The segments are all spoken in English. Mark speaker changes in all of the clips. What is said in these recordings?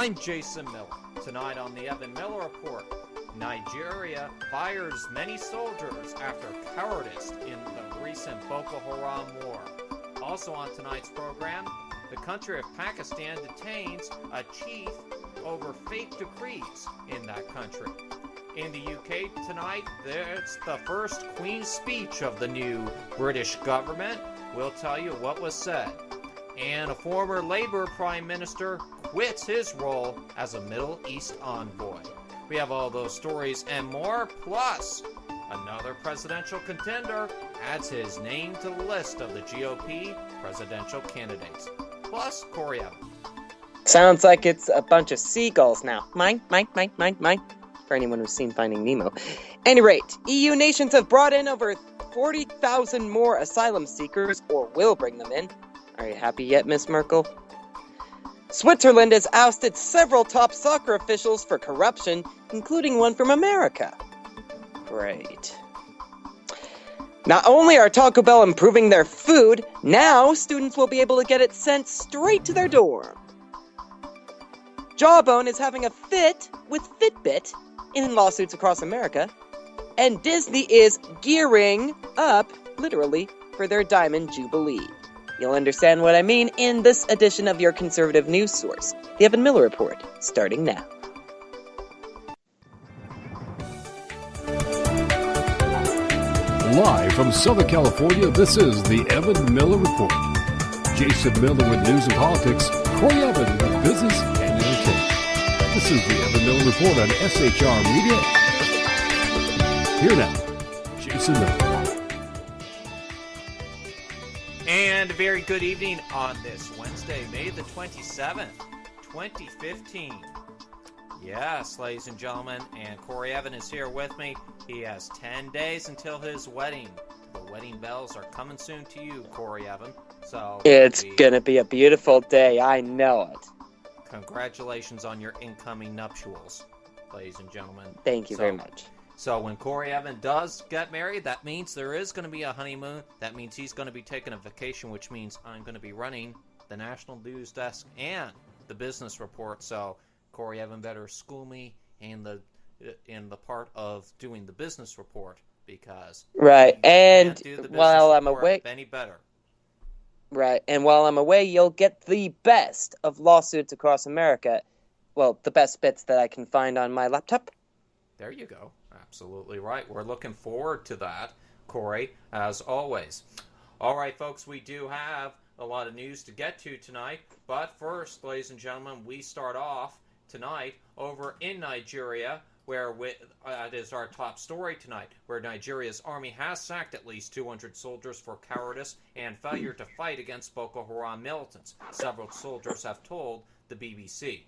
Speaker 1: I'm Jason Miller. Tonight on the Evan Miller Report, Nigeria fires many soldiers after cowardice in the recent Boko Haram war. Also on tonight's program, the country of Pakistan detains a chief over fake decrees in that country. In the UK tonight, there's the first Queen's speech of the new British government. We'll tell you what was said. And a former Labour Prime Minister quits his role as a Middle East envoy. We have all those stories and more, plus another presidential contender adds his name to the list of the GOP presidential candidates. Plus, Corey Evans.
Speaker 2: Sounds like it's a bunch of seagulls now. Mine. For anyone who's seen Finding Nemo. Any rate, EU nations have brought in over 40,000 more asylum seekers, or will bring them in. Are you happy yet, Miss Merkel? Switzerland has ousted several top soccer officials for corruption, including one from America. Great. Not only are Taco Bell improving their food, now students will be able to get it sent straight to their dorm. Jawbone is having a fit with Fitbit in lawsuits across America, and Disney is gearing up, literally, for their Diamond Jubilee. You'll understand what I mean in this edition of your conservative news source, the Evan Miller Report, starting now.
Speaker 3: Live from Southern California, this is the Evan Miller Report. Jason Miller with news and politics, Corey Evan with business and entertainment. This is the Evan Miller Report on SHR Media. Here now, Jason Miller.
Speaker 1: And a very good evening on this Wednesday, May the 27th, 2015. Yes, ladies and gentlemen, and Corey Evan is here with me. He has 10 days until his wedding. The wedding bells are coming soon to you, Corey Evan. So
Speaker 2: it's gonna be a beautiful day, I know it.
Speaker 1: Congratulations on your incoming nuptials, ladies and gentlemen.
Speaker 2: Thank you very much.
Speaker 1: So when Corey Evan does get married, that means there is going to be a honeymoon. That means he's going to be taking a vacation, which means I'm going to be running the National News Desk and the Business Report. So Corey Evan better school me in the part of doing the Business Report, because
Speaker 2: right, and
Speaker 1: while I'm away, any better.
Speaker 2: Right, and while I'm away, you'll get the best of lawsuits across America. Well, the best bits that I can find on my laptop.
Speaker 1: There you go. Absolutely right. We're looking forward to that, Corey, as always. All right, folks, we do have a lot of news to get to tonight. But first, ladies and gentlemen, we start off tonight over in Nigeria, where that is our top story tonight, where Nigeria's army has sacked at least 200 soldiers for cowardice and failure to fight against Boko Haram militants, several soldiers have told the BBC.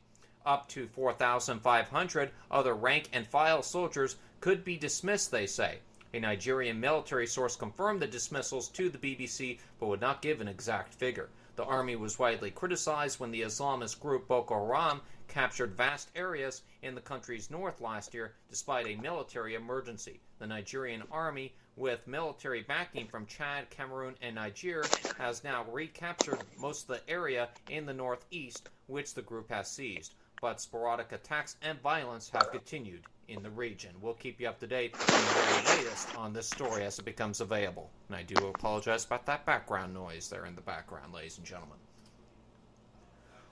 Speaker 1: Up to 4,500 other rank-and-file soldiers could be dismissed, they say. A Nigerian military source confirmed the dismissals to the BBC, but would not give an exact figure. The army was widely criticized when the Islamist group Boko Haram captured vast areas in the country's north last year, despite a military emergency. The Nigerian army, with military backing from Chad, Cameroon, and Niger, has now recaptured most of the area in the northeast, which the group has seized. But sporadic attacks and violence have continued in the region. We'll keep you up to date on the very latest on this story as it becomes available. And I do apologize about that background noise there in the background, ladies and gentlemen.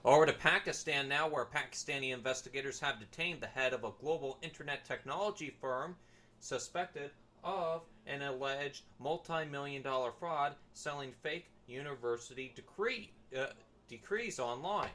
Speaker 1: Over to Pakistan now, where Pakistani investigators have detained the head of a global internet technology firm suspected of an alleged multi-million-dollar fraud selling fake university decrees online.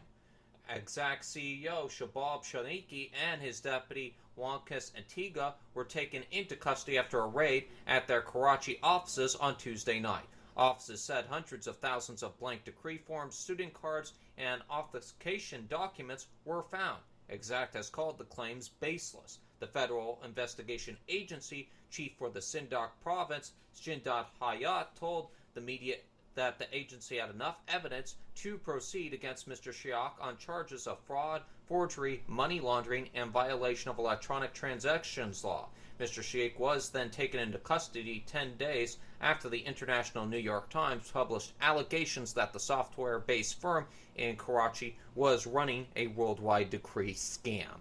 Speaker 1: Exact CEO Shabab Shaniki and his deputy Wankas Antigua were taken into custody after a raid at their Karachi offices on Tuesday night. Offices said hundreds of thousands of blank decree forms, student cards, and authentication documents were found. Exact has called the claims baseless. The Federal Investigation Agency chief for the Sindh province, Shindat Hayat, told the media that the agency had enough evidence to proceed against Mr. Shiak on charges of fraud, forgery, money laundering, and violation of electronic transactions law. Mr. Sheikh was then taken into custody 10 days after the International New York Times published allegations that the software-based firm in Karachi was running a worldwide decree scam.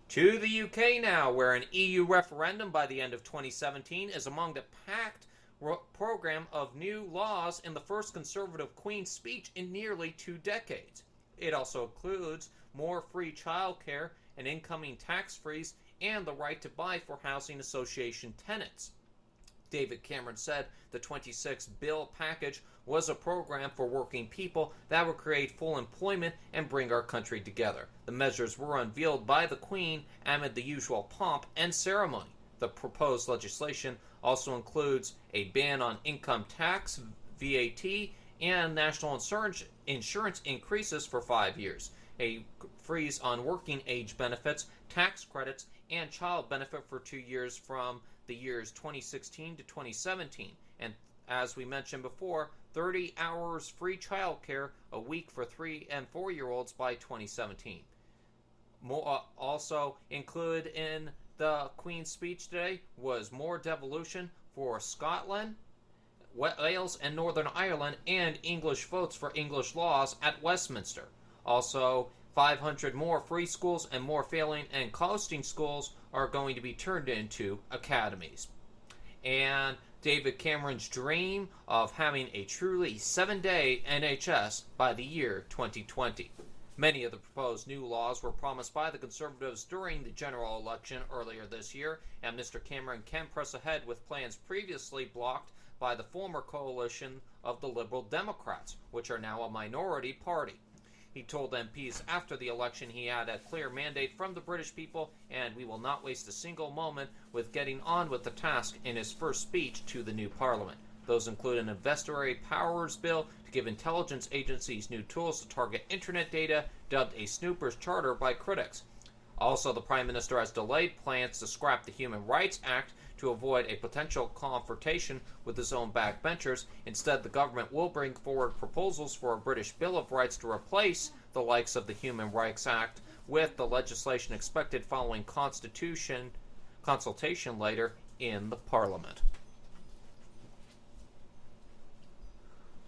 Speaker 1: To the UK now, where an EU referendum by the end of 2017 is among the packed program of new laws in the first Conservative Queen's speech in nearly 2 decades. It also includes more free childcare, an incoming tax freeze, and the right to buy for housing association tenants. David Cameron said the 26 bill package was a program for working people that would create full employment and bring our country together. The measures were unveiled by the Queen amid the usual pomp and ceremony. The proposed legislation also includes a ban on income tax, VAT, and national insurance increases for 5 years, a freeze on working age benefits, tax credits, and child benefit for 2 years from the years 2016 to 2017, and as we mentioned before, 30 hours free childcare a week for 3 and 4-year-olds by 2017. Also included in the Queen's speech today was more devolution for Scotland, Wales, and Northern Ireland, and English votes for English laws at Westminster. Also, 500 more free schools and more failing and coasting schools are going to be turned into academies. And David Cameron's dream of having a truly 7-day NHS by the year 2020. Many of the proposed new laws were promised by the Conservatives during the general election earlier this year, and Mr. Cameron can press ahead with plans previously blocked by the former coalition of the Liberal Democrats, which are now a minority party. He told MPs after the election he had a clear mandate from the British people, and we will not waste a single moment with getting on with the task in his first speech to the new Parliament. Those include an investigatory powers bill to give intelligence agencies new tools to target internet data, dubbed a snooper's charter by critics. Also, the Prime Minister has delayed plans to scrap the Human Rights Act to avoid a potential confrontation with his own backbenchers. Instead, the government will bring forward proposals for a British Bill of Rights to replace the likes of the Human Rights Act, with the legislation expected following consultation later in the Parliament.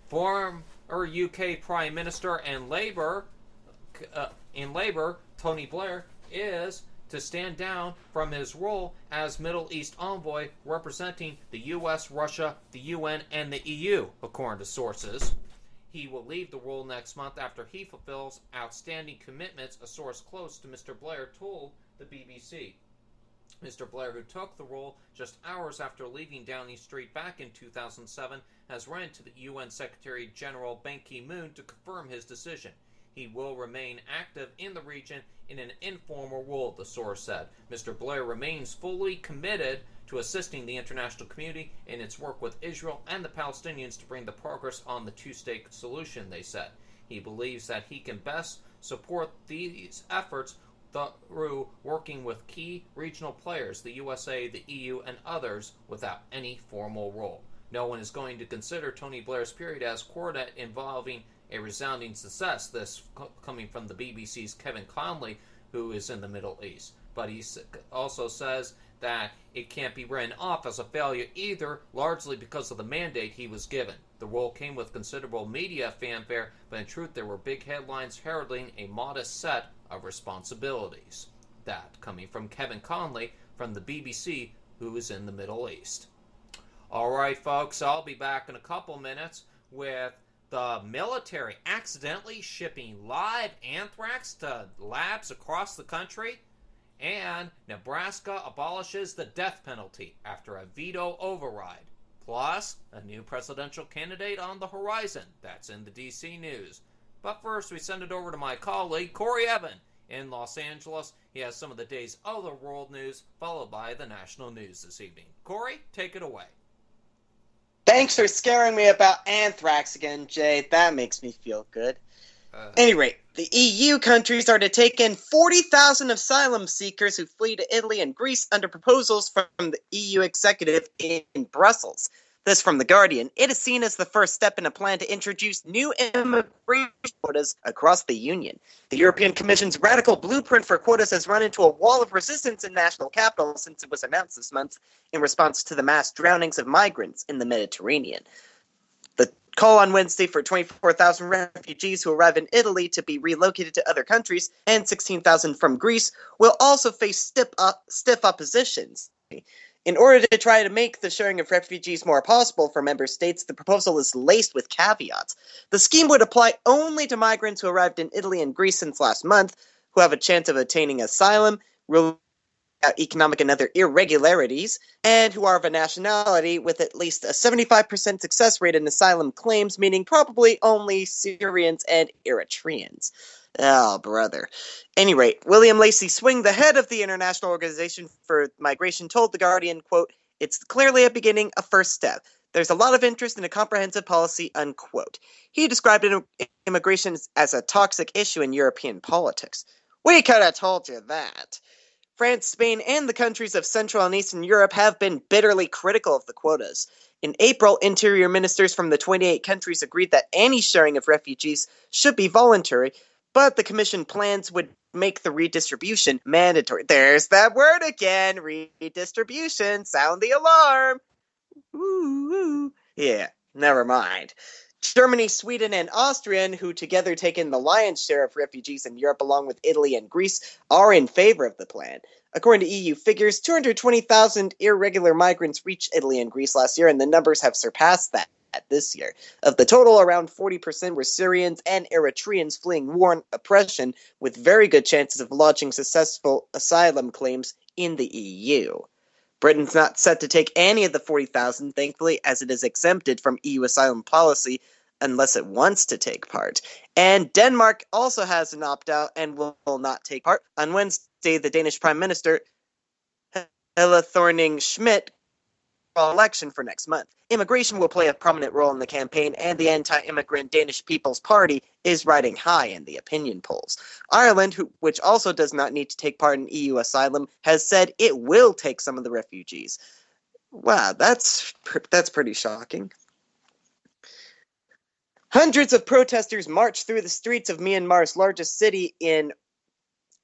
Speaker 1: Former UK Prime Minister and Labour, Tony Blair, is to stand down from his role as Middle East envoy representing the US, Russia, the UN, and the EU, according to sources. He will leave the role next month after he fulfills outstanding commitments, a source close to Mr. Blair told the BBC. Mr. Blair, who took the role just hours after leaving Downing Street back in 2007, has run to the UN Secretary General Ban Ki-moon to confirm his decision. He will remain active in the region in an informal role, the source said. Mr. Blair remains fully committed to assisting the international community in its work with Israel and the Palestinians to bring the progress on the two-state solution, they said. He believes that he can best support these efforts through working with key regional players, the USA, the EU, and others, without any formal role. No one is going to consider Tony Blair's period as quartet involving a resounding success, this coming from the BBC's Kevin Conley, who is in the Middle East. But he also says that it can't be written off as a failure either, largely because of the mandate he was given. The role came with considerable media fanfare, but in truth there were big headlines heralding a modest set of responsibilities. That coming from Kevin Conley from the BBC, who is in the Middle East. Alright folks, I'll be back in a couple minutes with the military accidentally shipping live anthrax to labs across the country, and Nebraska abolishes the death penalty after a veto override. Plus, a new presidential candidate on the horizon. That's in the DC news. But first, we send it over to my colleague, Corey Evan, in Los Angeles. He has some of the day's other world news, followed by the national news this evening. Corey, take it away.
Speaker 2: Thanks for scaring me about anthrax again, Jay. That makes me feel good. Any rate, the EU countries are to take in 40,000 asylum seekers who flee to Italy and Greece under proposals from the EU executive in Brussels. This from The Guardian. It is seen as the first step in a plan to introduce new immigration quotas across the Union. The European Commission's radical blueprint for quotas has run into a wall of resistance in national capitals since it was announced this month in response to the mass drownings of migrants in the Mediterranean. The call on Wednesday for 24,000 refugees who arrive in Italy to be relocated to other countries and 16,000 from Greece will also face stiff oppositions. In order to try to make the sharing of refugees more possible for member states, the proposal is laced with caveats. The scheme would apply only to migrants who arrived in Italy and Greece since last month, who have a chance of attaining asylum, economic and other irregularities, and who are of a nationality with at least a 75% success rate in asylum claims, meaning probably only Syrians and Eritreans. Oh, brother. Any rate, William Lacey Swing, the head of the International Organization for Migration, told The Guardian, quote, "It's clearly a beginning, a first step. There's a lot of interest in a comprehensive policy," unquote. He described immigration as a toxic issue in European politics. We could have told you that. France, Spain, and the countries of Central and Eastern Europe have been bitterly critical of the quotas. In April, interior ministers from the 28 countries agreed that any sharing of refugees should be voluntary, but the Commission plans would make the redistribution mandatory. There's that word again, redistribution. Sound the alarm. Ooh. Yeah, never mind. Germany, Sweden, and Austria, who together take in the lion's share of refugees in Europe along with Italy and Greece, are in favor of the plan. According to EU figures, 220,000 irregular migrants reached Italy and Greece last year, and the numbers have surpassed that this year. Of the total, around 40% were Syrians and Eritreans fleeing war and oppression, with very good chances of lodging successful asylum claims in the EU. Britain's not set to take any of the 40,000, thankfully, as it is exempted from EU asylum policy unless it wants to take part. And Denmark also has an opt-out and will not take part. On Wednesday, the Danish Prime Minister, Helle Thorning-Schmidt, election for next month. Immigration will play a prominent role in the campaign, and the anti-immigrant Danish People's Party is riding high in the opinion polls. Ireland, which also does not need to take part in EU asylum, has said it will take some of the refugees. Wow, that's pretty shocking. Hundreds of protesters marched through the streets of Myanmar's largest city in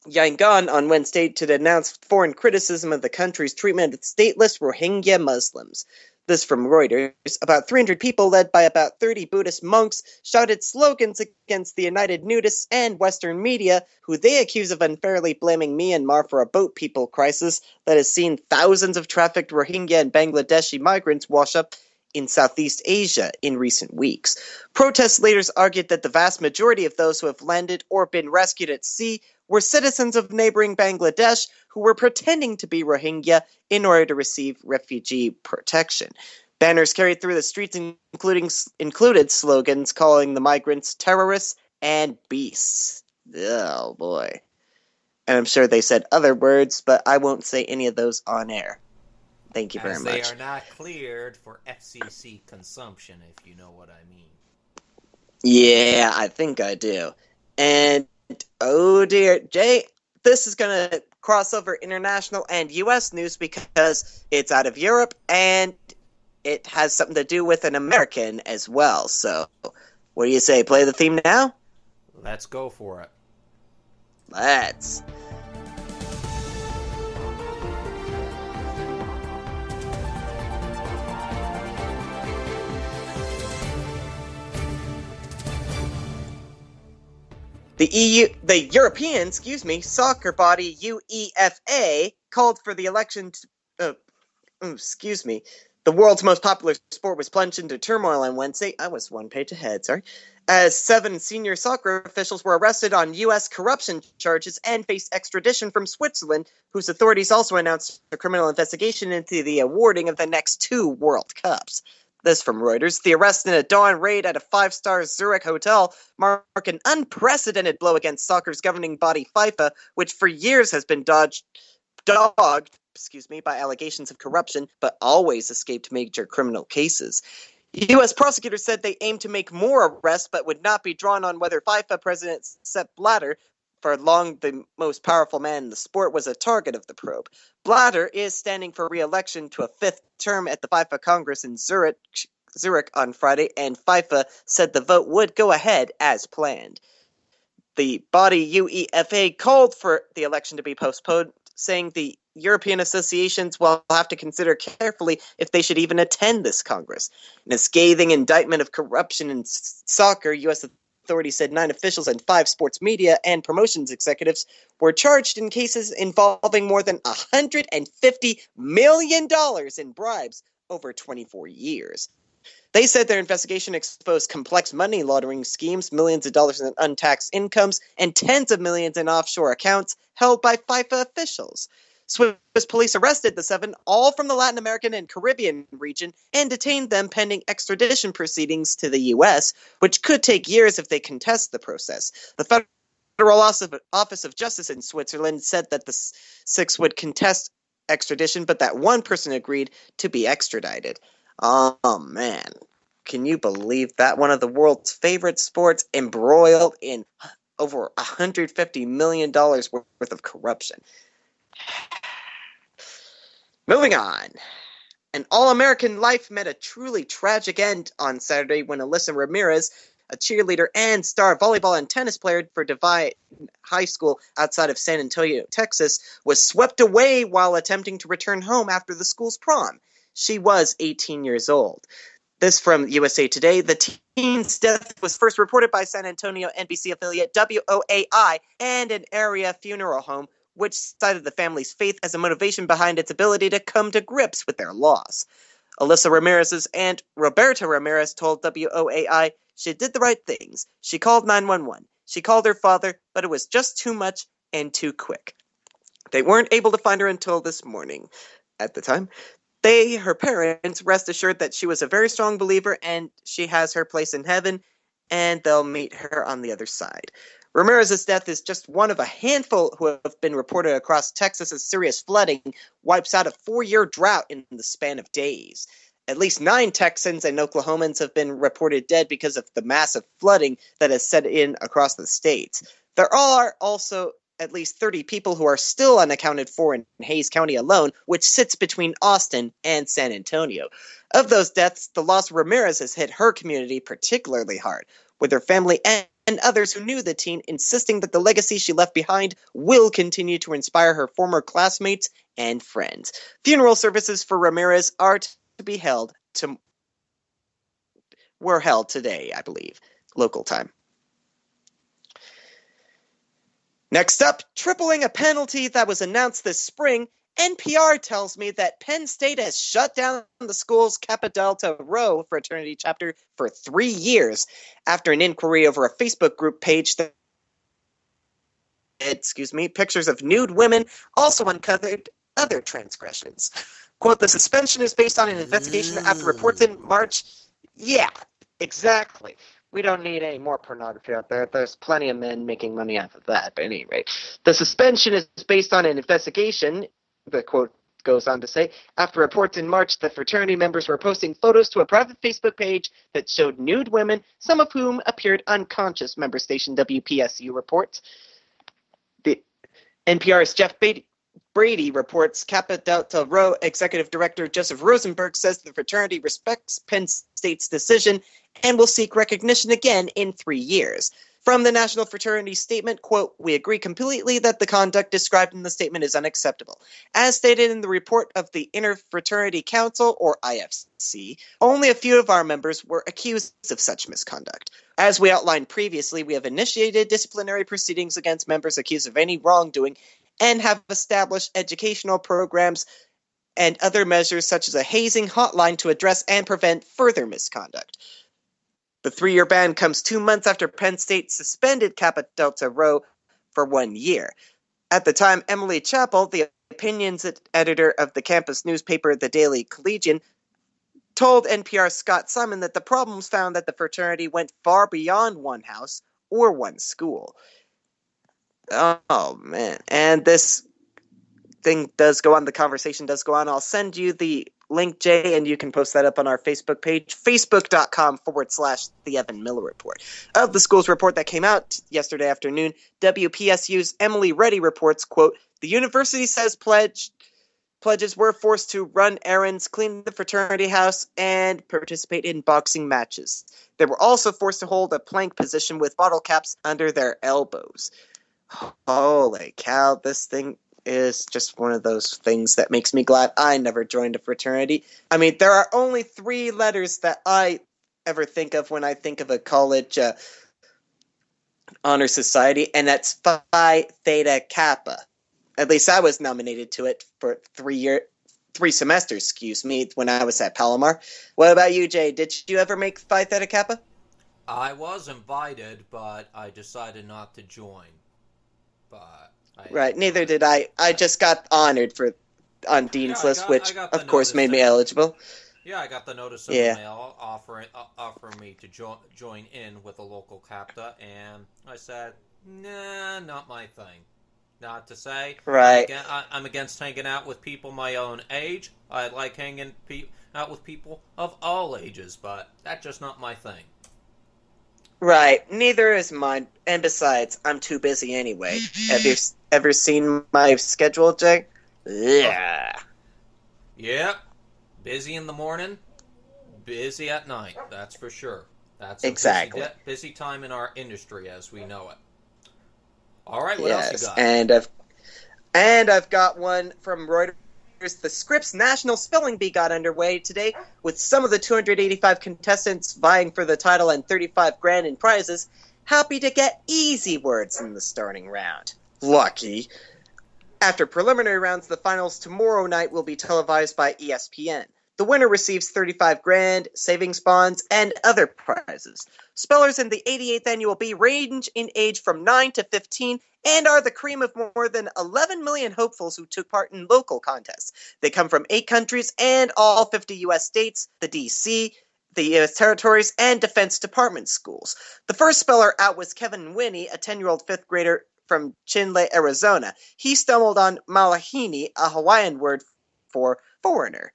Speaker 2: Yangon on Wednesday to denounce foreign criticism of the country's treatment of stateless Rohingya Muslims. This from Reuters. About 300 people, led by about 30 Buddhist monks, shouted slogans against the United Nudists and Western media, who they accuse of unfairly blaming Myanmar for a boat people crisis that has seen thousands of trafficked Rohingya and Bangladeshi migrants wash up in Southeast Asia in recent weeks. Protest leaders argued that the vast majority of those who have landed or been rescued at sea were citizens of neighboring Bangladesh who were pretending to be Rohingya in order to receive refugee protection. Banners carried through the streets included slogans calling the migrants terrorists and beasts. Oh boy. And I'm sure they said other words, but I won't say any of those on air. Thank you very much.
Speaker 1: They are not cleared for FCC consumption, if you know what I mean.
Speaker 2: Yeah, I think I do. And, oh dear, Jay, this is going to cross over international and U.S. news because it's out of Europe and it has something to do with an American as well. So, what do you say? Play the theme now?
Speaker 1: Let's go for it.
Speaker 2: Let's. The European soccer body UEFA called for the election. The world's most popular sport was plunged into turmoil on Wednesday. I was one page ahead, sorry. As 7 senior soccer officials were arrested on U.S. corruption charges and face extradition from Switzerland, whose authorities also announced a criminal investigation into the awarding of the next 2 World Cups. This from Reuters. The arrest in a dawn raid at a 5-star Zurich hotel mark an unprecedented blow against soccer's governing body FIFA, which for years has been dogged by allegations of corruption, but always escaped major criminal cases. U.S. prosecutors said they aimed to make more arrests, but would not be drawn on whether FIFA President Sepp Blatter for long the most powerful man in the sport, was a target of the probe. Blatter is standing for re-election to a fifth term at the FIFA Congress in Zurich on Friday, and FIFA said the vote would go ahead as planned. The body UEFA called for the election to be postponed, saying the European associations will have to consider carefully if they should even attend this Congress. In a scathing indictment of corruption in soccer, U.S. authorities said 9 officials and 5 sports media and promotions executives were charged in cases involving more than $150 million in bribes over 24 years. They said their investigation exposed complex money laundering schemes, millions of dollars in untaxed incomes, and tens of millions in offshore accounts held by FIFA officials. Swiss police arrested the 7, all from the Latin American and Caribbean region, and detained them pending extradition proceedings to the U.S., which could take years if they contest the process. The Federal Office of Justice in Switzerland said that the 6 would contest extradition, but that one person agreed to be extradited. Oh, man. Can you believe that? One of the world's favorite sports embroiled in over $150 million worth of corruption. Moving on. An All-American life met a truly tragic end on Saturday when Alyssa Ramirez, a cheerleader and star volleyball and tennis player for Divine High School outside of San Antonio, Texas, was swept away while attempting to return home after the school's prom. She was 18 years old. This from USA Today. The teen's death was first reported by San Antonio NBC affiliate WOAI and an area funeral home, which cited the family's faith as a motivation behind its ability to come to grips with their loss. Alyssa Ramirez's aunt, Roberta Ramirez, told WOAI she did the right things. She called 911. She called her father, but it was just too much and too quick. They weren't able to find her until this morning. At the time, her parents, rest assured that she was a very strong believer and she has her place in heaven, and they'll meet her on the other side. Ramirez's death is just one of a handful who have been reported across Texas as serious flooding wipes out a 4-year drought in the span of days. At least 9 Texans and Oklahomans have been reported dead because of the massive flooding that has set in across the states. There are also at least 30 people who are still unaccounted for in Hays County alone, which sits between Austin and San Antonio. Of those deaths, the loss of Ramirez has hit her community particularly hard, with her family and others who knew the teen insisting that the legacy she left behind will continue to inspire her former classmates and friends. Funeral services for Ramirez were held today, I believe, local time. Next up, tripling a penalty that was announced this spring, NPR tells me that Penn State has shut down the school's Kappa Delta Rho fraternity chapter for 3 years after an inquiry over a Facebook group page that pictures of nude women also uncovered other transgressions. Quote, the suspension is based on an investigation after reports in March. Yeah, exactly. We don't need any more pornography out there. There's plenty of men making money off of that. But at any rate, the suspension is based on an investigation, the quote goes on to say, after reports in March that fraternity members were posting photos to a private Facebook page that showed nude women, some of whom appeared unconscious, member station WPSU reports. The NPR's Jeff Brady reports Kappa Delta Rho Executive Director Joseph Rosenberg says the fraternity respects Penn State's decision and will seek recognition again in 3 years. From the National Fraternity Statement, quote, we agree completely that the conduct described in the statement is unacceptable. As stated in the report of the Interfraternity Council, or IFC, only a few of our members were accused of such misconduct. As we outlined previously, we have initiated disciplinary proceedings against members accused of any wrongdoing and have established educational programs and other measures such as a hazing hotline to address and prevent further misconduct. The 3-year ban comes 2 months after Penn State suspended Kappa Delta Rho for 1 year. At the time, Emily Chappell, the opinions editor of the campus newspaper The Daily Collegian, told NPR's Scott Simon that the problems found that the fraternity went far beyond one house or one school. Oh, man. And this thing does go on, the conversation does go on. I'll send you the link, Jay, and you can post that up on our Facebook page, facebook.com/The Evan Miller Report. Of the school's report that came out yesterday afternoon, WPSU's Emily Reddy reports, quote, the university says pledges were forced to run errands, clean the fraternity house, and participate in boxing matches. They were also forced to hold a plank position with bottle caps under their elbows. Holy cow, this thing is just one of those things that makes me glad I never joined a fraternity. I mean, there are only 3 letters that I ever think of when I think of a college honor society, and that's Phi Theta Kappa. At least I was nominated to it for 3 semesters, when I was at Palomar. What about you, Jay? Did you ever make Phi Theta Kappa?
Speaker 1: I was invited, but I decided not to join.
Speaker 2: Right, neither did I. I just got honored on Dean's List, which of course made me eligible.
Speaker 1: Yeah, I got the notice in the mail offering me to join in with a local kappa, and I said, nah, not my thing. Not to say,
Speaker 2: right.
Speaker 1: I'm against hanging out with people my own age. I like hanging out with people of all ages, but that's just not my thing.
Speaker 2: Right, neither is mine. And besides, I'm too busy anyway. Have you ever seen my schedule, Jay? Yeah.
Speaker 1: Yeah. Busy in the morning, busy at night. That's for sure. That's
Speaker 2: exactly
Speaker 1: a busy time in our industry as we know it. All right, what
Speaker 2: else
Speaker 1: you got?
Speaker 2: And I've got one from Reuters. The Scripps National Spelling Bee got underway today, with some of the 285 contestants vying for the title and 35 grand in prizes happy to get easy words in the starting round. Lucky. After preliminary rounds, the finals tomorrow night will be televised by ESPN. The winner receives 35 grand, savings bonds, and other prizes. Spellers in the 88th Annual Bee range in age from 9 to 15 and are the cream of more than 11 million hopefuls who took part in local contests. They come from 8 countries and all 50 U.S. states, the D.C., the U.S. territories, and Defense Department schools. The first speller out was Kevin Winnie, a 10-year-old 5th grader from Chinle, Arizona. He stumbled on malahini, a Hawaiian word for foreigner.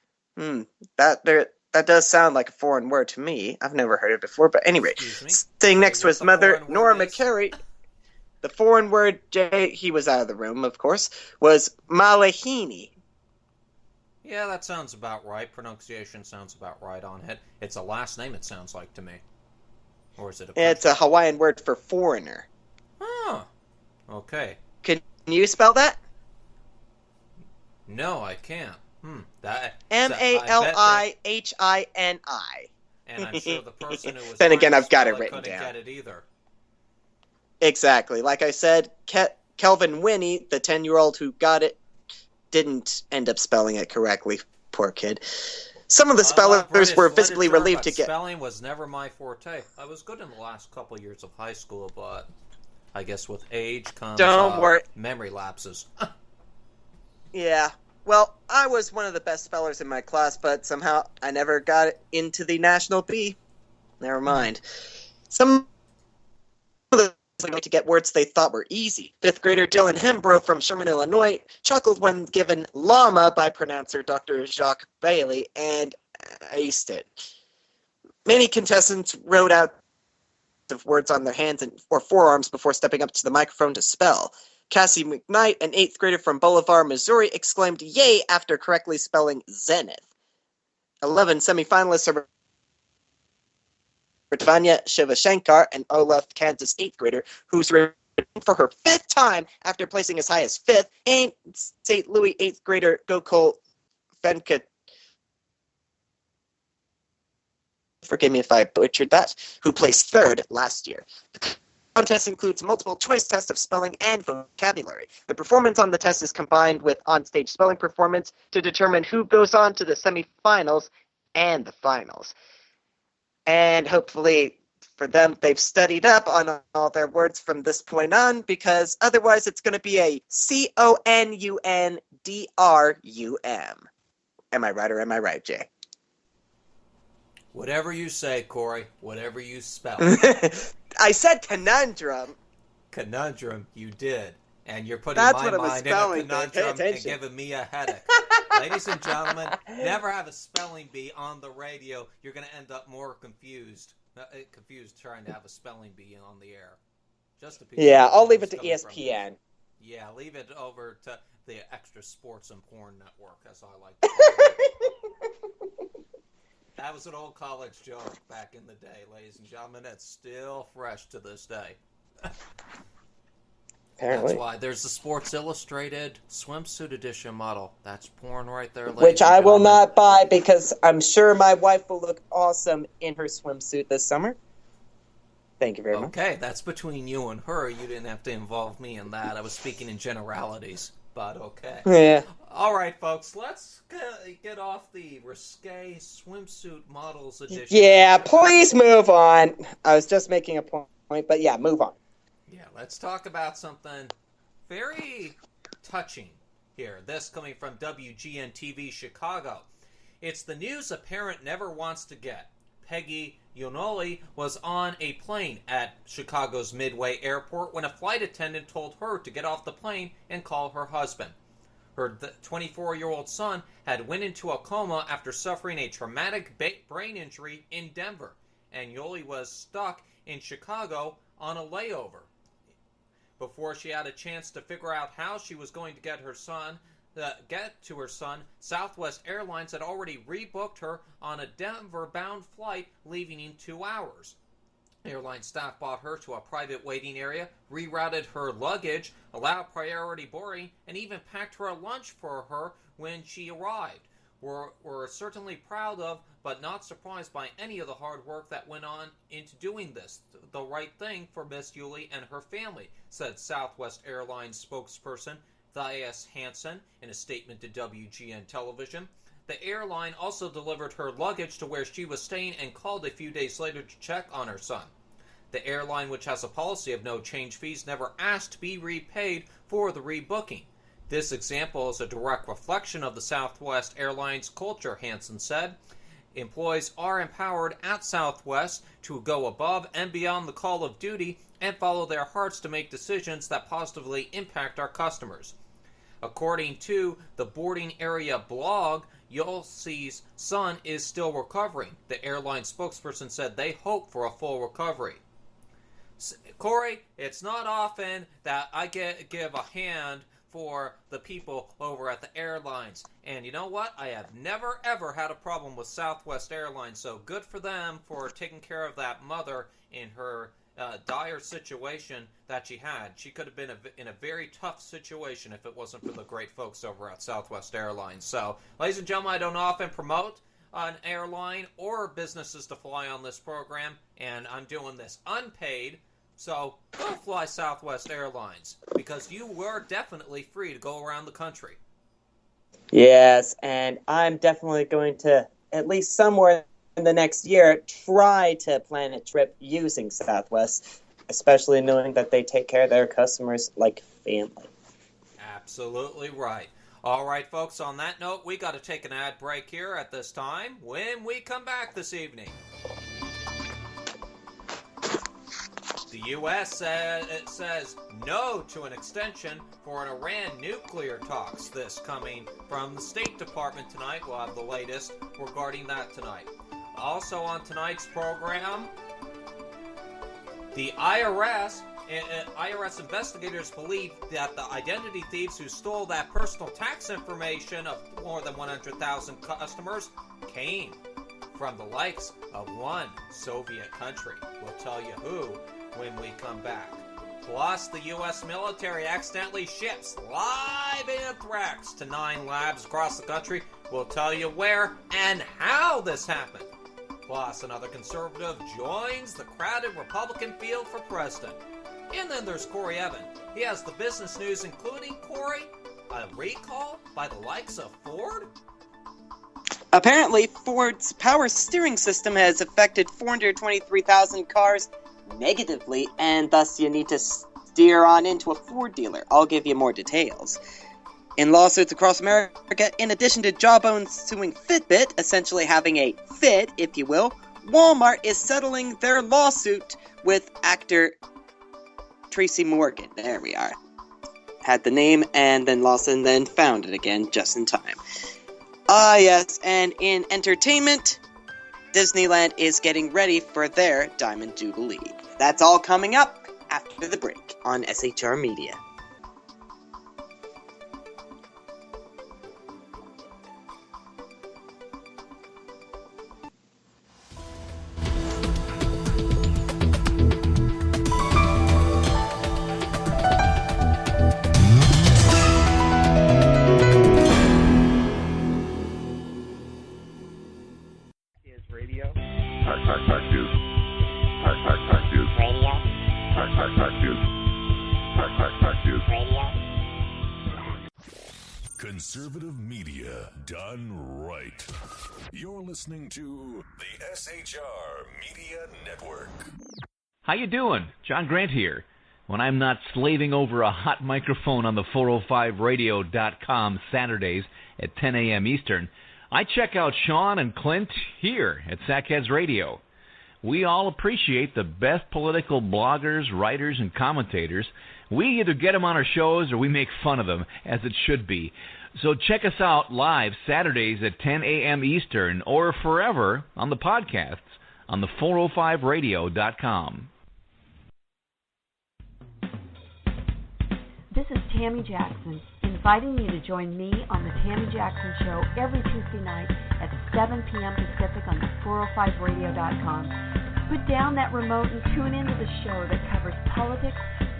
Speaker 2: That does sound like a foreign word to me. I've never heard it before, but anyway. Sitting next to his mother, Nora McCary, the foreign word, Jay, he was out of the room, of course, was malahini.
Speaker 1: Yeah, that sounds about right. Pronunciation sounds about right on it. It's a last name, it sounds like to me. Or is it a...
Speaker 2: It's a Hawaiian word for foreigner.
Speaker 1: Huh. Okay.
Speaker 2: Can you spell that?
Speaker 1: No, I can't.
Speaker 2: Malihini.
Speaker 1: And I'm sure the person who was
Speaker 2: then again, I've got it
Speaker 1: couldn't
Speaker 2: written down.
Speaker 1: Get it either.
Speaker 2: Exactly. Like I said, Kelvin Winnie, the 10-year-old who got it, didn't end up spelling it correctly. Poor kid. Some of the spellers were visibly relieved to get...
Speaker 1: Spelling was never my forte. I was good in the last couple years of high school, but I guess with age comes memory lapses.
Speaker 2: Yeah. Well, I was one of the best spellers in my class, but somehow I never got into the National Bee. Never mind. Some of the like to get words they thought were easy. 5th grader Dylan Hembrough from Sherman, Illinois, chuckled when given llama by pronouncer Dr. Jacques Bailey and aced it. Many contestants wrote out of words on their hands or forearms before stepping up to the microphone to spell. Cassie McKnight, an 8th grader from Bolivar, Missouri, exclaimed "Yay!" after correctly spelling Zenith. 11 semifinalists are Vanya Shivashankar, an Olaf, Kansas 8th grader, who's written for her 5th time after placing as high as 5th, and St. Louis 8th grader Gokul Venkat. Forgive me if I butchered that, who placed 3rd last year. The contest includes multiple choice tests of spelling and vocabulary. The performance on the test is combined with on-stage spelling performance to determine who goes on to the semifinals and the finals. And hopefully for them, they've studied up on all their words from this point on, because otherwise it's going to be a CONUNDRUM. Am I right or am I right, Jay?
Speaker 1: Whatever you say, Corey. Whatever you spell.
Speaker 2: I said conundrum.
Speaker 1: Conundrum, you did. And you're putting
Speaker 2: That's
Speaker 1: my
Speaker 2: what I'm
Speaker 1: mind in a
Speaker 2: spelling, Dave. Pay
Speaker 1: conundrum and
Speaker 2: attention.
Speaker 1: giving me a headache. Ladies and gentlemen, never have a spelling bee on the radio. You're going to end up more confused trying to have a spelling bee on the air. Just a piece
Speaker 2: Yeah,
Speaker 1: of
Speaker 2: I'll leave it to
Speaker 1: coming from me.
Speaker 2: ESPN.
Speaker 1: Yeah, leave it over to the Extra Sports and Porn Network, as I like to call it. That was an old college joke back in the day, ladies and gentlemen. It's still fresh to this day.
Speaker 2: Apparently.
Speaker 1: That's why there's the Sports Illustrated swimsuit edition model. That's porn right there, ladies
Speaker 2: Which
Speaker 1: and
Speaker 2: I will
Speaker 1: gentlemen.
Speaker 2: not buy because I'm sure my wife will look awesome in her swimsuit this summer. Thank you very much.
Speaker 1: Okay, that's between you and her. You didn't have to involve me in that. I was speaking in generalities, but okay.
Speaker 2: Yeah.
Speaker 1: All right, folks, let's get off the risque swimsuit models edition.
Speaker 2: Yeah, please move on. I was just making a point, but yeah, move on.
Speaker 1: Yeah, let's talk about something very touching here. This coming from WGN-TV Chicago. It's the news a parent never wants to get. Peggy Yonoli was on a plane at Chicago's Midway Airport when a flight attendant told her to get off the plane and call her husband. Her 24-year-old son had went into a coma after suffering a traumatic brain injury in Denver, and Yoli was stuck in Chicago on a layover. Before she had a chance to figure out how she was going to get to her son, Southwest Airlines had already rebooked her on a Denver-bound flight leaving in 2 hours. Airline staff brought her to a private waiting area, rerouted her luggage, allowed priority boarding, and even packed her a lunch for her when she arrived. We're certainly proud of, but not surprised by any of the hard work that went on into doing this. The right thing for Miss Yuli and her family, said Southwest Airlines spokesperson Thias Hansen in a statement to WGN Television. The airline also delivered her luggage to where she was staying and called a few days later to check on her son. The airline, which has a policy of no change fees, never asked to be repaid for the rebooking. This example is a direct reflection of the Southwest Airlines culture, Hansen said. Employees are empowered at Southwest to go above and beyond the call of duty and follow their hearts to make decisions that positively impact our customers. According to the boarding area blog, Yolsi's son is still recovering. The airline spokesperson said they hope for a full recovery. Corey, it's not often that I give a hand for the people over at the airlines. And you know what? I have never, ever had a problem with Southwest Airlines, so good for them for taking care of that mother in her dire situation that she had. She could have been in a very tough situation if it wasn't for the great folks over at Southwest Airlines. So, ladies and gentlemen, I don't often promote an airline or businesses to fly on this program, and I'm doing this unpaid. So, go fly Southwest Airlines, because you were definitely free to go around the country.
Speaker 2: Yes, and I'm definitely going to, at least somewhere in the next year, try to plan a trip using Southwest, especially knowing that they take care of their customers like family.
Speaker 1: Absolutely right. All right, folks, on that note, we got to take an ad break here at this time. When we come back this evening, the U.S. says no to an extension for an Iran nuclear talks. This coming from the State Department tonight. We'll have the latest regarding that tonight. Also on tonight's program, the IRS investigators believe that the identity thieves who stole that personal tax information of more than 100,000 customers came from the likes of one Soviet country. We'll tell you who when we come back. Plus, the U.S. military accidentally ships live anthrax to 9 labs across the country. We'll tell you where and how this happened. Plus, another conservative joins the crowded Republican field for president. And then there's Corey Evan. He has the business news, including, Corey, a recall by the likes of Ford?
Speaker 2: Apparently, Ford's power steering system has affected 423,000 cars negatively, and thus you need to steer on into a Ford dealer. I'll give you more details. In lawsuits across America, in addition to Jawbone suing Fitbit, essentially having a fit, if you will, Walmart is settling their lawsuit with actor Tracy Morgan. There we are. had the name, and then Lawson then found it again just in time. Ah, yes, and in entertainment, Disneyland is getting ready for their Diamond Jubilee. That's all coming up after the break on SHR Media.
Speaker 4: Conservative media done right. You're listening to the SHR Media Network.
Speaker 5: How you doing? John Grant here. When I'm not slaving over a hot microphone on the 405radio.com Saturdays at 10 a.m. Eastern, I check out Sean and Clint here at Sackheads Radio. We all appreciate the best political bloggers, writers, and commentators. We either get them on our shows or we make fun of them, as it should be. So check us out live Saturdays at 10 a.m. Eastern or forever on the podcasts on the 405radio.com.
Speaker 6: This is Tammy Jackson, inviting you to join me on the Tammy Jackson Show every Tuesday night at 7 p.m. Pacific on the 405radio.com. Put down that remote and tune into the show that covers politics,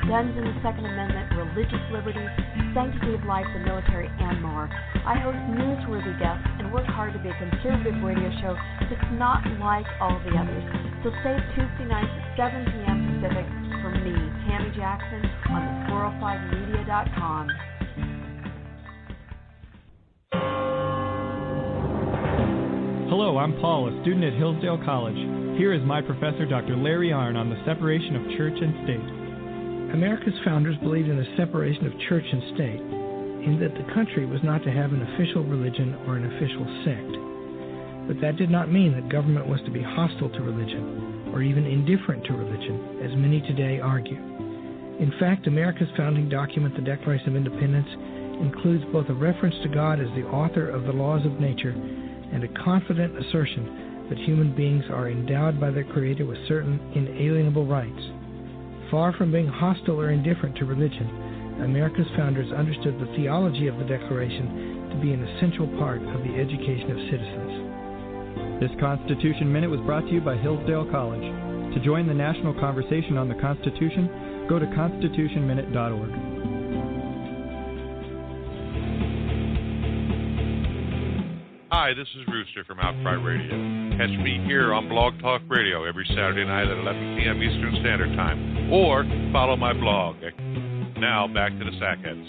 Speaker 6: guns and the Second Amendment, religious liberty, sanctity of life, the military, and more. I host newsworthy guests and work hard to be a conservative radio show that's not like all the others. So save Tuesday nights at 7 p.m. Pacific for me, Tammy Jackson, on the 405media.com.
Speaker 7: Hello, I'm Paul, a student at Hillsdale College. Here is my professor, Dr. Larry Arnn, on the separation of church and state.
Speaker 8: America's founders believed in the separation of church and state, in that the country was not to have an official religion or an official sect. But that did not mean that government was to be hostile to religion, or even indifferent to religion, as many today argue. In fact, America's founding document, the Declaration of Independence, includes both a reference to God as the author of the laws of nature and a confident assertion that human beings are endowed by their Creator with certain inalienable rights. Far from being hostile or indifferent to religion, America's founders understood the theology of the Declaration to be an essential part of the education of citizens.
Speaker 7: This Constitution Minute was brought to you by Hillsdale College. To join the national conversation on the Constitution, go to constitutionminute.org.
Speaker 9: Hi, this is Rooster from Outcry Radio. Catch me here on Blog Talk Radio every Saturday night at 11 p.m. Eastern Standard Time, or follow my blog. Now, back to the Sackheads.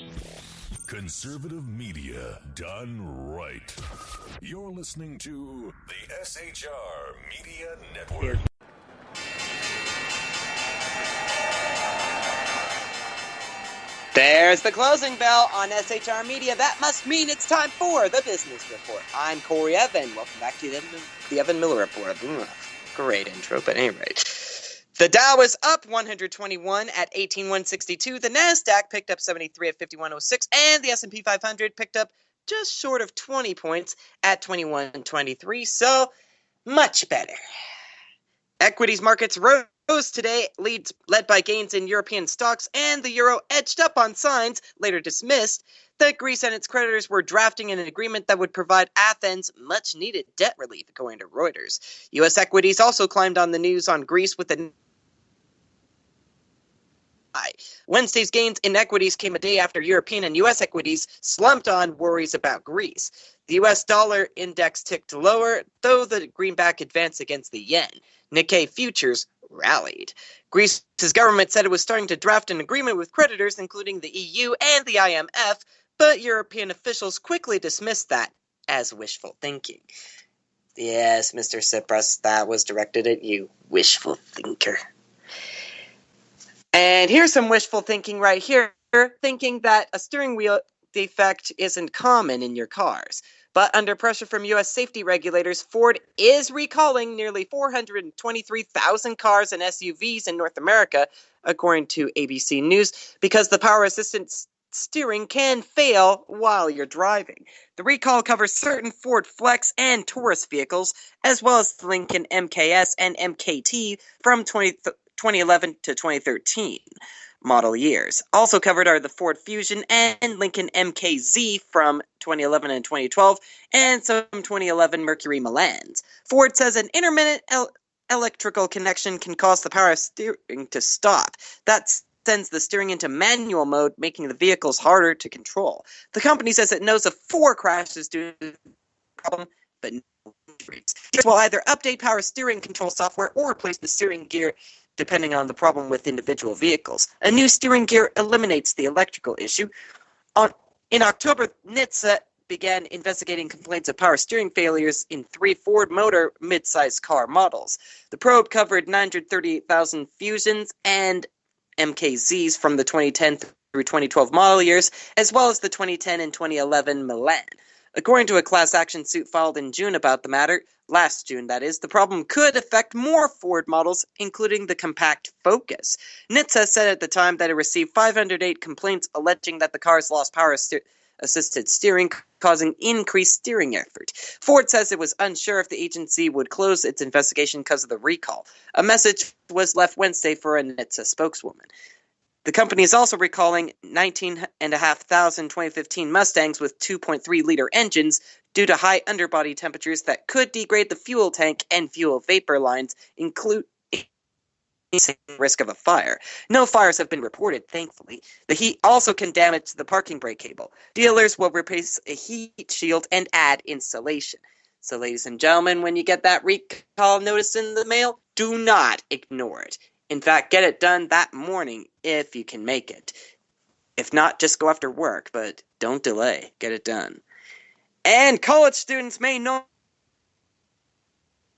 Speaker 4: Conservative media done right. You're listening to the SHR Media Network.
Speaker 2: There's the closing bell on SHR Media. That must mean it's time for the Business Report. I'm Corey Evan. Welcome back to the Evan Miller Report. Great intro, but anyway. The Dow is up 121 at 18,162. The NASDAQ picked up 73 at 5106. And the S&P 500 picked up just short of 20 points at 2123. So, much better. Equities markets rose today, led by gains in European stocks, and the euro edged up on signs, later dismissed, that Greece and its creditors were drafting an agreement that would provide Athens much-needed debt relief, according to Reuters. U.S. equities also climbed on the news on Greece with a Wednesday's gains in equities came a day after European and U.S. equities slumped on worries about Greece. The U.S. dollar index ticked lower, though the greenback advanced against the yen. Nikkei futures rallied. Greece's government said it was starting to draft an agreement with creditors, including the EU and the IMF, but European officials quickly dismissed that as wishful thinking. Yes, Mr. Tsipras, that was directed at you, wishful thinker. And here's some wishful thinking right here, thinking that a steering wheel defect isn't common in your cars. But under pressure from U.S. safety regulators, Ford is recalling nearly 423,000 cars and SUVs in North America, according to ABC News, because the power assistance steering can fail while you're driving. The recall covers certain Ford Flex and Taurus vehicles, as well as the Lincoln MKS and MKT from 2011 to 2013 model years. Also covered are the Ford Fusion and Lincoln MKZ from 2011 and 2012, and some 2011 Mercury Milans. Ford says an intermittent electrical connection can cause the power steering to stop. That sends the steering into manual mode, making the vehicles harder to control. The company says it knows of 4 crashes due to the problem, but no injuries. It will either update power steering control software or replace the steering gear depending on the problem with individual vehicles. A new steering gear eliminates the electrical issue. In October, NHTSA began investigating complaints of power steering failures in 3 Ford Motor mid-size car models. The probe covered 938,000 Fusions and MKZs from the 2010 through 2012 model years, as well as the 2010 and 2011 Milan. According to a class action suit filed in June about the matter, last June that is, the problem could affect more Ford models, including the compact Focus. NHTSA said at the time that it received 508 complaints alleging that the cars lost power-assisted steering, causing increased steering effort. Ford says it was unsure if the agency would close its investigation because of the recall. A message was left Wednesday for a NHTSA spokeswoman. The company is also recalling 19,500 2015 Mustangs with 2.3-liter engines due to high underbody temperatures that could degrade the fuel tank and fuel vapor lines, including risk of a fire. No fires have been reported, thankfully. The heat also can damage the parking brake cable. Dealers will replace a heat shield and add insulation. So, ladies and gentlemen, when you get that recall notice in the mail, do not ignore it. In fact, get it done that morning if you can make it. If not, just go after work, but don't delay. Get it done. And college students may know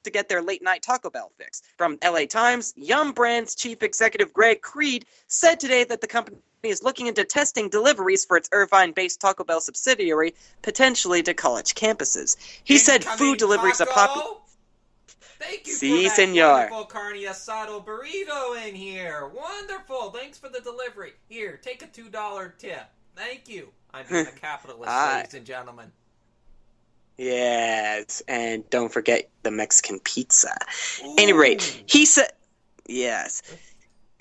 Speaker 2: to get their late-night Taco Bell fix. From LA Times, Yum! Brands chief executive Greg Creed said today that the company is looking into testing deliveries for its Irvine-based Taco Bell subsidiary, potentially to college campuses. He said food deliveries are popular.
Speaker 1: Thank you
Speaker 2: Si,
Speaker 1: for that
Speaker 2: senor.
Speaker 1: wonderful carne asado burrito in here. Wonderful. Thanks for the delivery. Here, take a $2 tip. Thank you. I'm being a capitalist, ladies and gentlemen.
Speaker 2: Yes, and don't forget the Mexican pizza.
Speaker 1: Ooh.
Speaker 2: Anyway, he said, yes.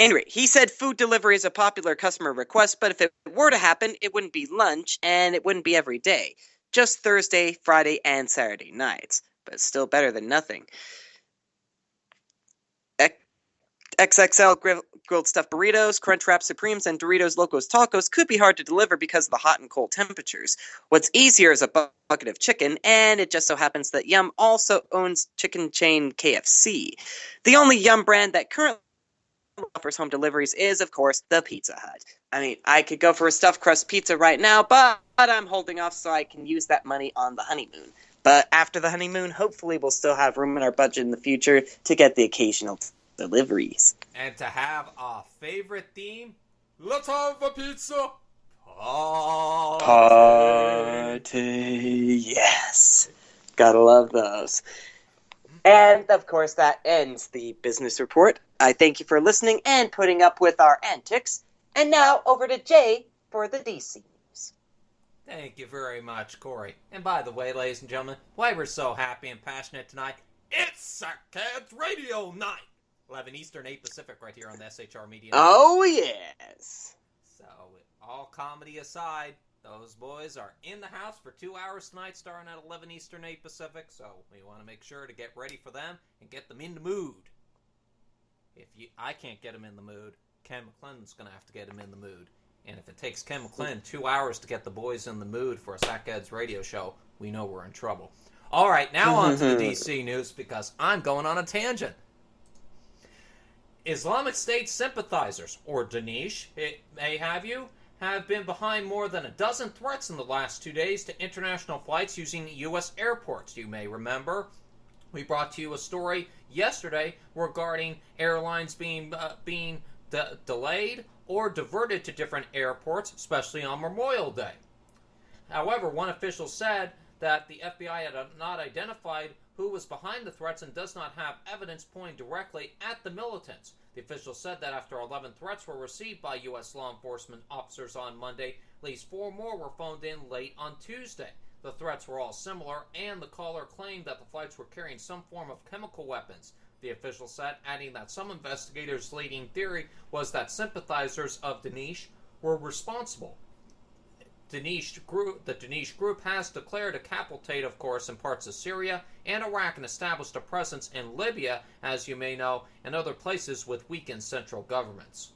Speaker 2: Anyway, he said food delivery is a popular customer request, but if it were to happen, it wouldn't be lunch, and it wouldn't be every day. Just Thursday, Friday, and Saturday nights. But still better than nothing. XXL grilled stuffed burritos, Crunchwrap Supremes, and Doritos Locos Tacos could be hard to deliver because of the hot and cold temperatures. What's easier is a bucket of chicken, and it just so happens that Yum! Also owns chicken chain KFC. The only Yum! Brand that currently offers home deliveries is, of course, the Pizza Hut. I mean, I could go for a stuffed crust pizza right now, but I'm holding off so I can use that money on the honeymoon. But after the honeymoon, hopefully we'll still have room in our budget in the future to get the occasional deliveries.
Speaker 1: And to have a favorite theme, let's have a pizza party.
Speaker 2: Yes. Gotta love those. And, of course, that ends the business report. I thank you for listening and putting up with our antics. And now, over to Jay for the DC News.
Speaker 1: Thank you very much, Corey. And by the way, ladies and gentlemen, why we're so happy and passionate tonight, it's Sackheads Radio Night! 11 Eastern, 8 Pacific, right here on the SHR Media.
Speaker 2: Oh, yes.
Speaker 1: So, all comedy aside, those boys are in the house for 2 hours tonight, starting at 11 Eastern, 8 Pacific. So, we want to make sure to get ready for them and get them in the mood. I can't get them in the mood, Ken McClellan's going to have to get them in the mood. And if it takes Ken McClellan 2 hours to get the boys in the mood for a Sackheads radio show, we know we're in trouble. All right, now on to the DC news, because I'm going on a tangent. Islamic State sympathizers, or Daesh, it may have you, have been behind more than a dozen threats in the last 2 days to international flights using U.S. airports. You may remember we brought to you a story yesterday regarding airlines being delayed or diverted to different airports, especially on Memorial Day. However, one official said that the FBI had not identified who was behind the threats and does not have evidence pointing directly at the militants. The official said that after 11 threats were received by U.S. law enforcement officers on Monday, least 4 more were phoned in late on Tuesday. The threats were all similar, and the caller claimed that the flights were carrying some form of chemical weapons. The official said, adding that some investigators' leading theory was that sympathizers of Daesh were responsible. The Daesh group has declared a capitulate, of course, in parts of Syria and Iraq and established a presence in Libya, as you may know, and other places with weakened central governments.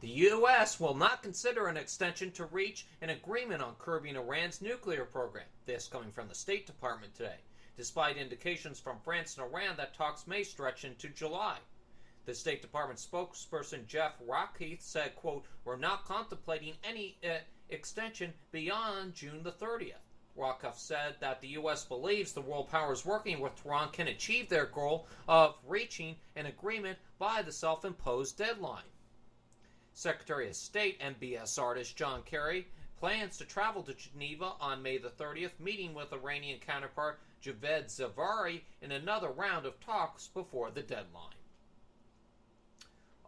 Speaker 1: The U.S. will not consider an extension to reach an agreement on curbing Iran's nuclear program. This coming from the State Department today, despite indications from France and Iran that talks may stretch into July. The State Department spokesperson Jeff Rockheath said, quote, "We're not contemplating any extension beyond June the 30th. Rockheath said that the U.S. believes the world powers working with Tehran can achieve their goal of reaching an agreement by the self-imposed deadline. Secretary of State and BS artist John Kerry plans to travel to Geneva on May the 30th, meeting with Iranian counterpart Javed Zavari in another round of talks before the deadline.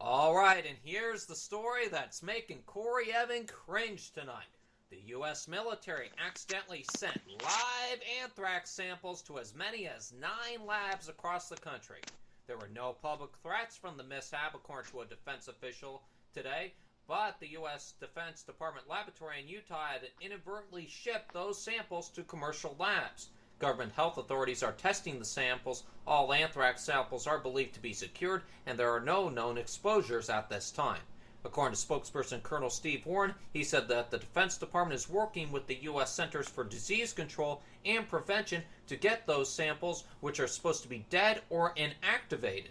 Speaker 1: All right, and here's the story that's making Corey Evan cringe tonight. The U.S. military accidentally sent live anthrax samples to as many as 9 labs across the country. There were no public threats from the mishap, according to a defense official today, but the U.S. Defense Department laboratory in Utah had inadvertently shipped those samples to commercial labs. Government health authorities are testing the samples. All anthrax samples are believed to be secured, and there are no known exposures at this time. According to spokesperson Colonel Steve Warren, he said that the Defense Department is working with the U.S. Centers for Disease Control and Prevention to get those samples, which are supposed to be dead or inactivated.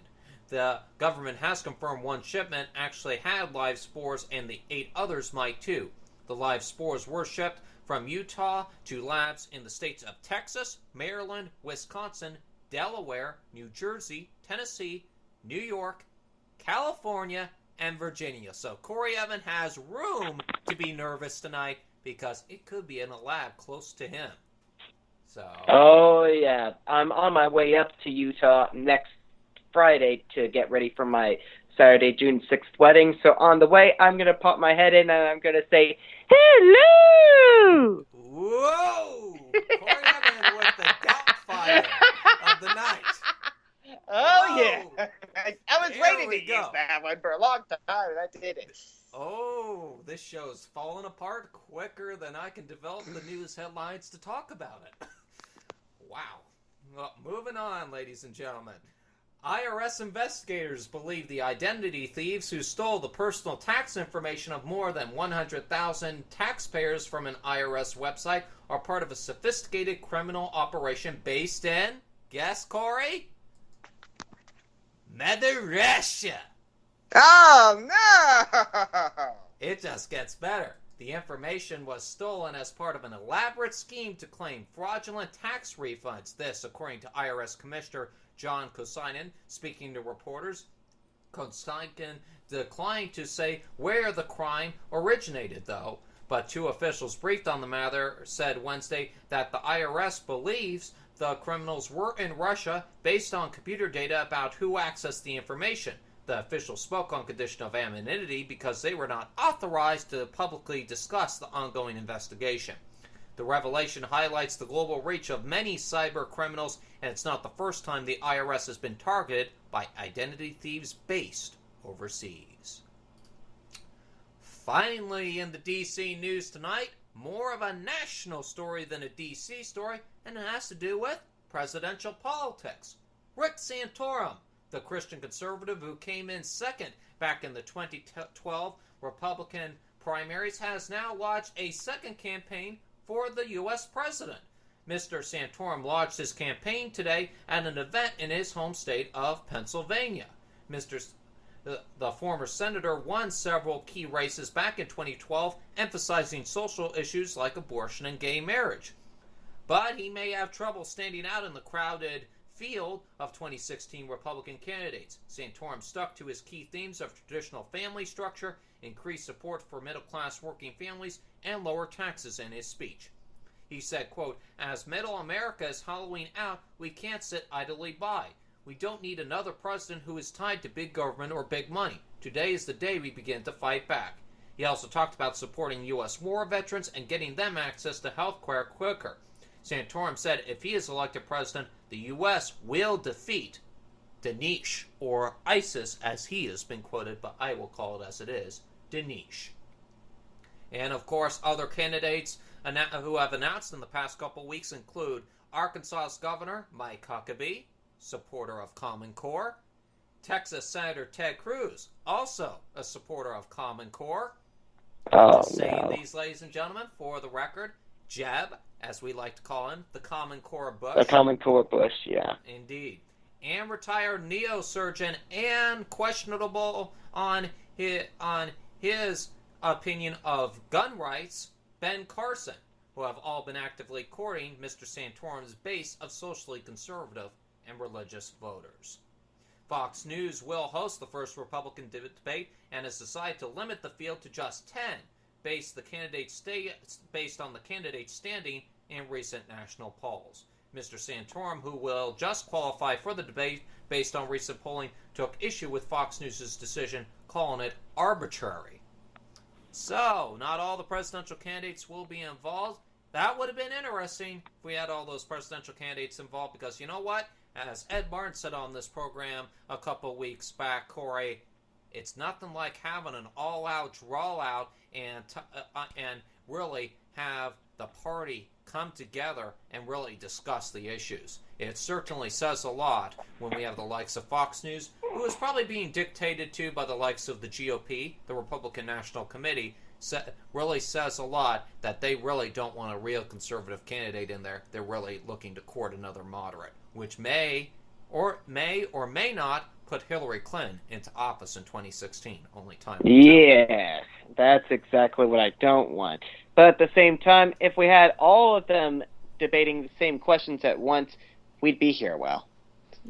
Speaker 1: The government has confirmed 1 shipment actually had live spores, and the 8 others might too. The live spores were shipped from Utah to labs in the states of Texas, Maryland, Wisconsin, Delaware, New Jersey, Tennessee, New York, California, and Virginia. So Corey Evan has room to be nervous tonight because it could be in a lab close to him. So.
Speaker 2: Oh, yeah. I'm on my way up to Utah next Friday to get ready for my Saturday, June 6th wedding. So on the way, I'm going to pop my head in and I'm going to say, hello!
Speaker 1: Whoa! Corey Evan with the doubtfire of the night.
Speaker 2: Oh,
Speaker 1: Whoa.
Speaker 2: yeah. I was waiting to use that one for a long time, and I did it.
Speaker 1: Oh, this show's falling apart quicker than I can develop the news headlines to talk about it. Wow. Well, moving on, ladies and gentlemen. IRS investigators believe the identity thieves who stole the personal tax information of more than 100,000 taxpayers from an IRS website are part of a sophisticated criminal operation based in, guess, Corey? Mother Russia.
Speaker 2: Oh, no!
Speaker 1: It just gets better. The information was stolen as part of an elaborate scheme to claim fraudulent tax refunds. This, according to IRS Commissioner John Kosinin, speaking to reporters. Kosinin declined to say where the crime originated, though. But 2 officials briefed on the matter said Wednesday that the IRS believes the criminals were in Russia based on computer data about who accessed the information. The officials spoke on condition of anonymity because they were not authorized to publicly discuss the ongoing investigation. The revelation highlights the global reach of many cyber criminals, and it's not the first time the IRS has been targeted by identity thieves based overseas. Finally, in the D.C. news tonight, more of a national story than a D.C. story, and it has to do with presidential politics. Rick Santorum, the Christian conservative who came in second back in the 2012 Republican primaries, has now launched a second campaign for the U.S. president. Mr. Santorum launched his campaign today at an event in his home state of Pennsylvania. The former senator won several key races back in 2012, emphasizing social issues like abortion and gay marriage. But he may have trouble standing out in the crowded field of 2016 Republican candidates. Santorum stuck to his key themes of traditional family structure, increased support for middle-class working families, and lower taxes in his speech. He said, quote, "As middle America is hollowing out, we can't sit idly by. We don't need another president who is tied to big government or big money. Today is the day we begin to fight back." He also talked about supporting U.S. war veterans and getting them access to health care quicker. Santorum said if he is elected president, the U.S. will defeat Daesh, or ISIS as he has been quoted, but I will call it as it is, Daesh. And of course, other candidates who have announced in the past couple weeks include Arkansas's Governor Mike Huckabee, supporter of Common Core, Texas Senator Ted Cruz, also a supporter of Common Core. Saying these, ladies and gentlemen, for the record, Jeb, as we like to call him, the Common Core Bush.
Speaker 2: The Common Core Bush, yeah.
Speaker 1: Indeed. And retired neosurgeon and questionable on his opinion of gun rights, Ben Carson, who have all been actively courting Mr. Santorum's base of socially conservative and religious voters. Fox News will host the first Republican debate and has decided to limit the field to just 10, based on the candidate's standing in recent national polls. Mr. Santorum, who will just qualify for the debate based on recent polling, took issue with Fox News' decision, calling it arbitrary. So, not all the presidential candidates will be involved. That would have been interesting if we had all those presidential candidates involved, because you know what? As Ed Martin said on this program a couple weeks back, Corey, it's nothing like having an all-out draw-out and really have the party come together and really discuss the issues. It certainly says a lot when we have the likes of Fox News, who is probably being dictated to by the likes of the GOP, the Republican National Committee, really says a lot that they really don't want a real conservative candidate in there. They're really looking to court another moderate, which may or may not put Hillary Clinton into office in 2016. Only time will tell.
Speaker 2: Yes, that's exactly what I don't want. But at the same time, if we had all of them debating the same questions at once, we'd be here a while.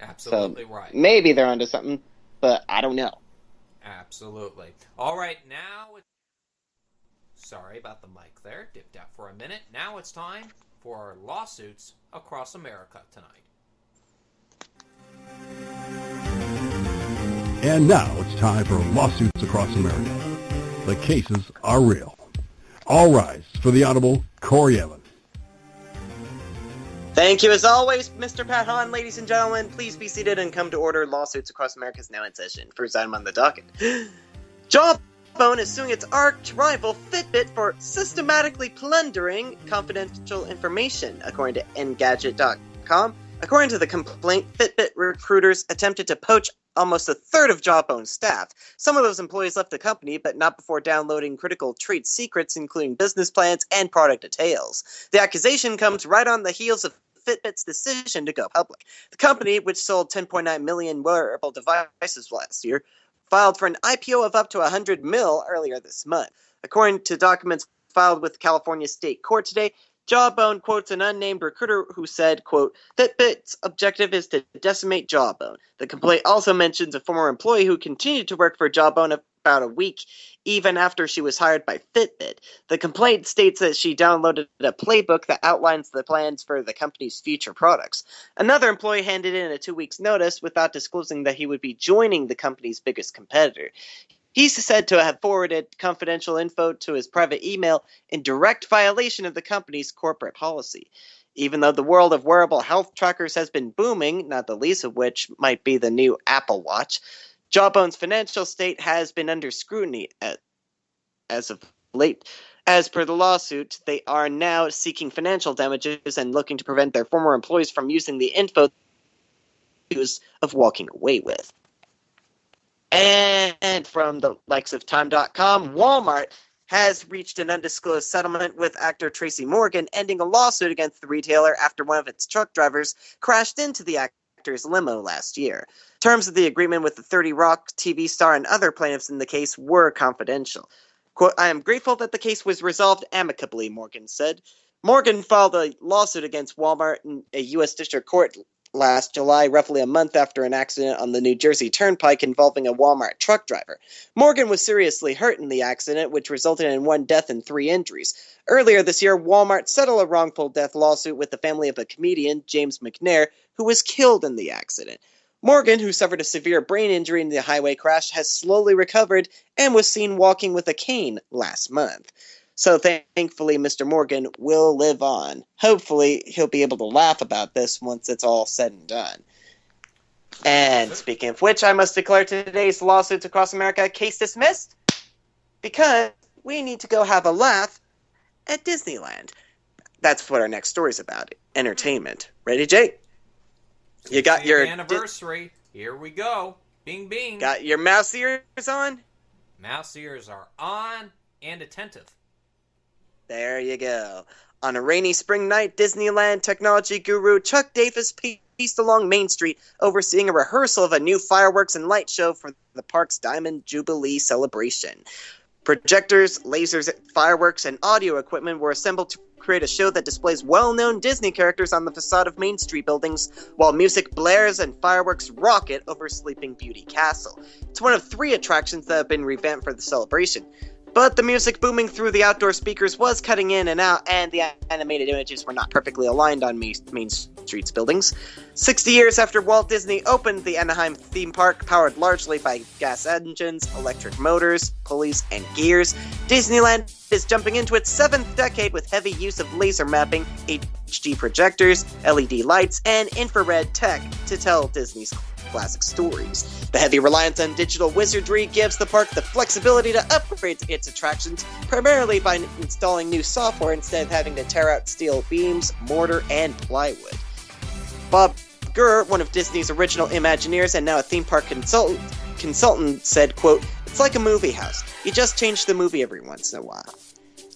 Speaker 1: Absolutely
Speaker 2: so
Speaker 1: right.
Speaker 2: Maybe they're onto something, but I don't know.
Speaker 1: Absolutely. All right, now sorry about the mic there. Dipped out for a minute. Now it's time for lawsuits across America tonight.
Speaker 3: And now it's time for lawsuits across America. The cases are real. All rise for the Honorable Corey Evans.
Speaker 2: Thank you as always, Mr. Pat Hahn. Ladies and gentlemen, please be seated and come to order. Lawsuits across America is now in session. First item on the docket. Jawbone is suing its arch rival Fitbit for systematically plundering confidential information, according to Engadget.com. According to the complaint, Fitbit recruiters attempted to poach almost a third of Jawbone's staff. Some of those employees left the company, but not before downloading critical trade secrets, including business plans and product details. The accusation comes right on the heels of Fitbit's decision to go public. The company, which sold 10.9 million wearable devices last year, filed for an IPO of up to $100 million earlier this month. According to documents filed with California State Court today, Jawbone quotes an unnamed recruiter who said, quote, Fitbit's objective is to decimate Jawbone. The complaint also mentions a former employee who continued to work for Jawbone about a week, even after she was hired by Fitbit. The complaint states that she downloaded a playbook that outlines the plans for the company's future products. Another employee handed in a 2 weeks notice without disclosing that he would be joining the company's biggest competitor. He's said to have forwarded confidential info to his private email in direct violation of the company's corporate policy. Even though the world of wearable health trackers has been booming, not the least of which might be the new Apple Watch, Jawbone's financial state has been under scrutiny as of late. As per the lawsuit, they are now seeking financial damages and looking to prevent their former employees from using the info of walking away with. And from the likes of Time.com, Walmart has reached an undisclosed settlement with actor Tracy Morgan, ending a lawsuit against the retailer after one of its truck drivers crashed into the actor's limo last year. Terms of the agreement with the 30 Rock TV star and other plaintiffs in the case were confidential. Quote, I am grateful that the case was resolved amicably, Morgan said. Morgan filed a lawsuit against Walmart in a U.S. District Court last July, roughly a month after an accident on the New Jersey Turnpike involving a Walmart truck driver. Morgan was seriously hurt in the accident, which resulted in 1 death and 3 injuries. Earlier this year, Walmart settled a wrongful death lawsuit with the family of a comedian, James McNair, who was killed in the accident. Morgan, who suffered a severe brain injury in the highway crash, has slowly recovered and was seen walking with a cane last month. So thankfully, Mr. Morgan will live on. Hopefully, he'll be able to laugh about this once it's all said and done. And speaking of which, I must declare today's lawsuits across America case dismissed, because we need to go have a laugh at Disneyland. That's what our next story is about. Entertainment. Ready, Jake? You got your
Speaker 1: anniversary. Here we go. Bing, bing.
Speaker 2: Got your mouse ears on?
Speaker 1: Mouse ears are on and attentive.
Speaker 2: There you go. On a rainy spring night, Disneyland technology guru Chuck Davis paced along Main Street, overseeing a rehearsal of a new fireworks and light show for the park's Diamond Jubilee celebration. Projectors, lasers, fireworks, and audio equipment were assembled to create a show that displays well-known Disney characters on the facade of Main Street buildings, while music blares and fireworks rocket over Sleeping Beauty Castle. It's one of 3 attractions that have been revamped for the celebration. But the music booming through the outdoor speakers was cutting in and out, and the animated images were not perfectly aligned on Main Street's buildings. 60 years after Walt Disney opened the Anaheim theme park, powered largely by gas engines, electric motors, pulleys, and gears, Disneyland is jumping into its 7th decade with heavy use of laser mapping, HD projectors, LED lights, and infrared tech to tell Disney's classic stories. The heavy reliance on digital wizardry gives the park the flexibility to upgrade its attractions, primarily by installing new software instead of having to tear out steel beams, mortar, and plywood. Bob Gurr, one of Disney's original Imagineers and now a theme park consultant, said, quote, "It's like a movie house. You just change the movie every once in a while."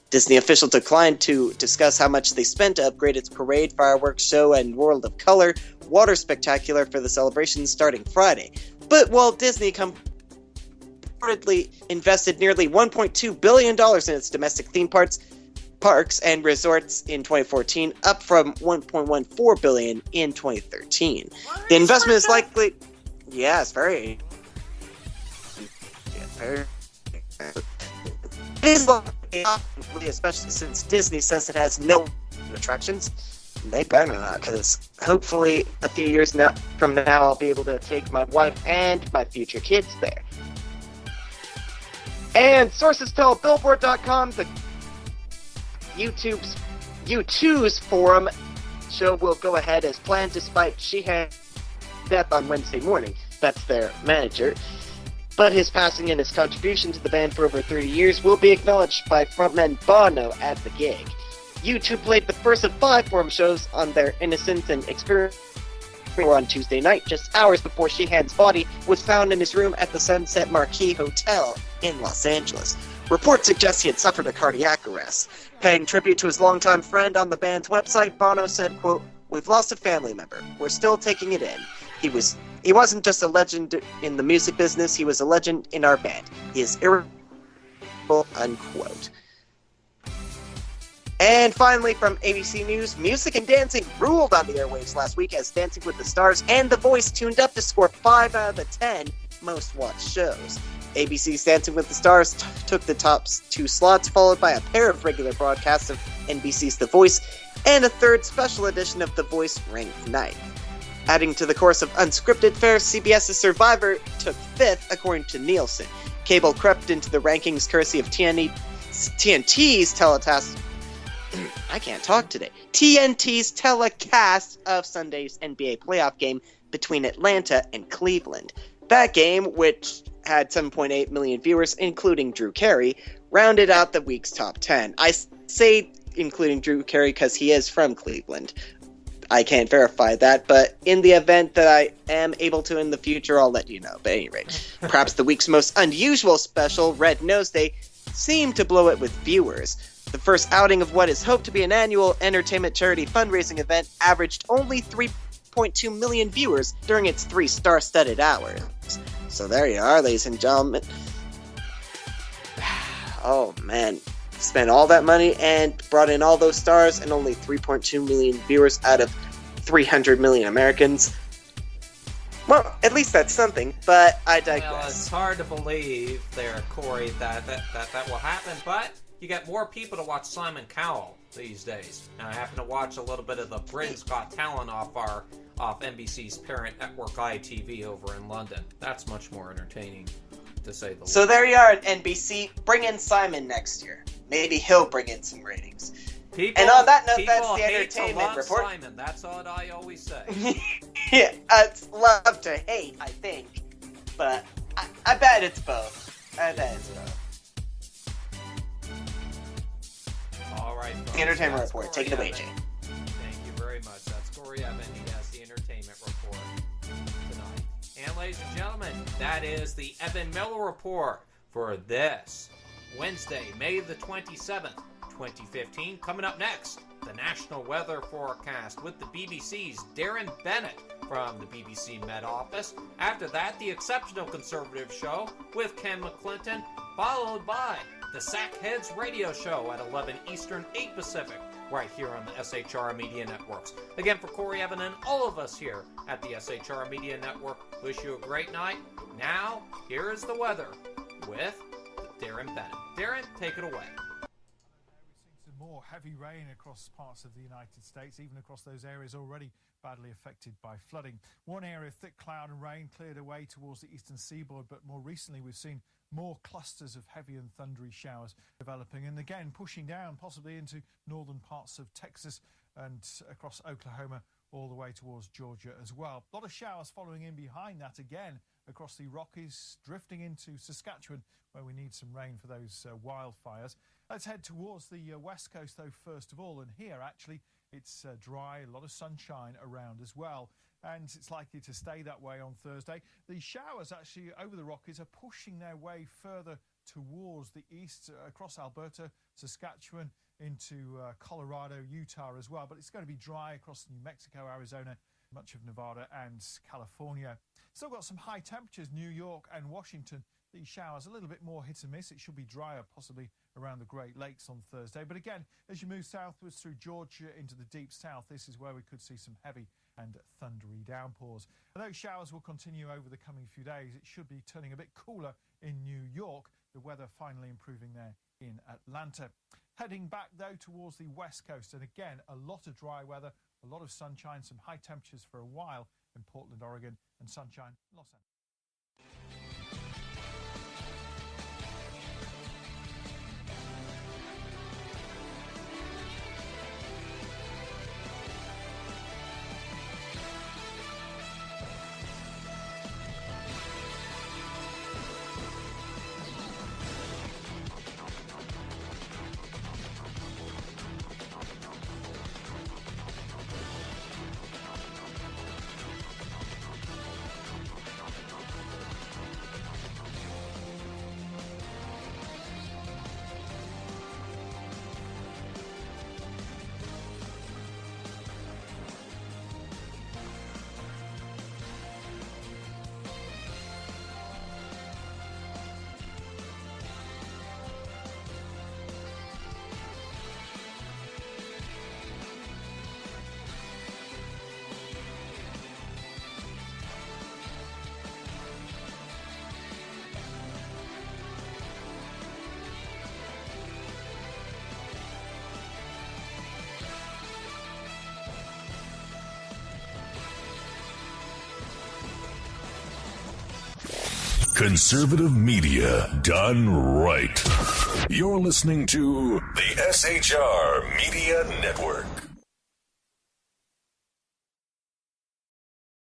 Speaker 2: Disney officials declined to discuss how much they spent to upgrade its parade, fireworks show, and World of Color water spectacular for the celebration starting Friday. But Walt Disney reportedly invested nearly $1.2 billion in its domestic theme parks and resorts in 2014, up from $1.14 billion in 2013. The investment is likely... Yes, very... It is likely, especially since Disney says it has no attractions. They better not, because hopefully a few years from now I'll be able to take my wife and my future kids there. And sources tell Billboard.com the U2's forum show will go ahead as planned despite Sheehan's death on Wednesday morning. That's their manager. But his passing and his contribution to the band for over 30 years will be acknowledged by frontman Bono at the gig. U2 played the first of 5 forum shows on their Innocence and Experience on Tuesday night, just hours before Sheehan's body was found in his room at the Sunset Marquis Hotel in Los Angeles. Reports suggest he had suffered a cardiac arrest. Paying tribute to his longtime friend on the band's website, Bono said, quote, "We've lost a family member. We're still taking it in. He wasn't just a legend in the music business, he was a legend in our band. He is irreplaceable," unquote. And finally, from ABC News, music and dancing ruled on the airwaves last week as Dancing with the Stars and The Voice tuned up to score 5 out of the 10 most-watched shows. ABC's Dancing with the Stars took the top 2 slots, followed by a pair of regular broadcasts of NBC's The Voice, and a third special edition of The Voice ranked 9th. Adding to the chorus of unscripted fare, CBS's Survivor took 5th, according to Nielsen. Cable crept into the rankings courtesy of TNT's telecast. I can't talk today. TNT's telecast of Sunday's NBA playoff game between Atlanta and Cleveland. That game, which had 7.8 million viewers, including Drew Carey, rounded out the week's top 10. I say including Drew Carey because he is from Cleveland. I can't verify that, but in the event that I am able to in the future, I'll let you know. But at any rate, perhaps the week's most unusual special, Red Nose Day, seemed to blow it with viewers. The first outing of what is hoped to be an annual entertainment charity fundraising event averaged only 3.2 million viewers during its 3 star-studded hours. So there you are, ladies and gentlemen. Oh, man. Spent all that money and brought in all those stars and only 3.2 million viewers out of 300 million Americans. Well, at least that's something, but I digress.
Speaker 1: Well, it's hard to believe there, Corey, that will happen, but you get more people to watch Simon Cowell these days. And I happen to watch a little bit of the Britain's Got Talent off NBC's parent network ITV over in London. That's much more entertaining, to say the least.
Speaker 2: So there you are at NBC. Bring in Simon next year. Maybe he'll bring in some ratings.
Speaker 1: People,
Speaker 2: and on that note,
Speaker 1: people
Speaker 2: that's the
Speaker 1: hate to
Speaker 2: entertainment
Speaker 1: love
Speaker 2: report.
Speaker 1: Simon. That's what I always say.
Speaker 2: Yeah, it's love to hate, I think. But I bet it's both.
Speaker 1: All right, folks.
Speaker 2: The entertainment
Speaker 1: That's
Speaker 2: report.
Speaker 1: Corey
Speaker 2: Take it away,
Speaker 1: Evan.
Speaker 2: Jay.
Speaker 1: Thank you very much. That's Corey Evan. He has the entertainment report tonight. And ladies and gentlemen, that is the Evan Miller Report for this Wednesday, May the 27th, 2015. Coming up next, the National Weather Forecast with the BBC's Darren Bennett from the BBC Met Office. After that, the Exceptional Conservative Show with Ken McClinton, followed by the Sackheads Radio Show at 11 Eastern, 8 Pacific, right here on the SHR Media Networks. Again, for Corey Evan and all of us here at the SHR Media Network, wish you a great night. Now, here is the weather with Darren Bennett. Darren, take it away.
Speaker 10: More heavy rain across parts of the United States, even across those areas already badly affected by flooding. One area of thick cloud and rain cleared away towards the eastern seaboard, but more recently we've seen more clusters of heavy and thundery showers developing and again pushing down possibly into northern parts of Texas and across Oklahoma all the way towards Georgia as well. A lot of showers following in behind that again across the Rockies, drifting into Saskatchewan where we need some rain for those wildfires. Let's head towards the west coast though first of all, and here actually it's dry, a lot of sunshine around as well, and it's likely to stay that way on Thursday. The showers actually over the Rockies are pushing their way further towards the east across Alberta, Saskatchewan, into Colorado, Utah as well, but it's going to be dry across New Mexico, Arizona, much of Nevada and California. Still got some high temperatures, New York and Washington. These showers a little bit more hit and miss. It should be drier possibly around the Great Lakes on Thursday. But again, as you move southwards through Georgia into the deep south, this is where we could see some heavy and thundery downpours. And those showers will continue over the coming few days. It should be turning a bit cooler in New York. The weather finally improving there in Atlanta. Heading back though towards the west coast, and again a lot of dry weather, a lot of sunshine, some high temperatures for a while in Portland, Oregon, and sunshine in Los Angeles.
Speaker 4: Conservative media done right. You're listening to the SHR Media Network.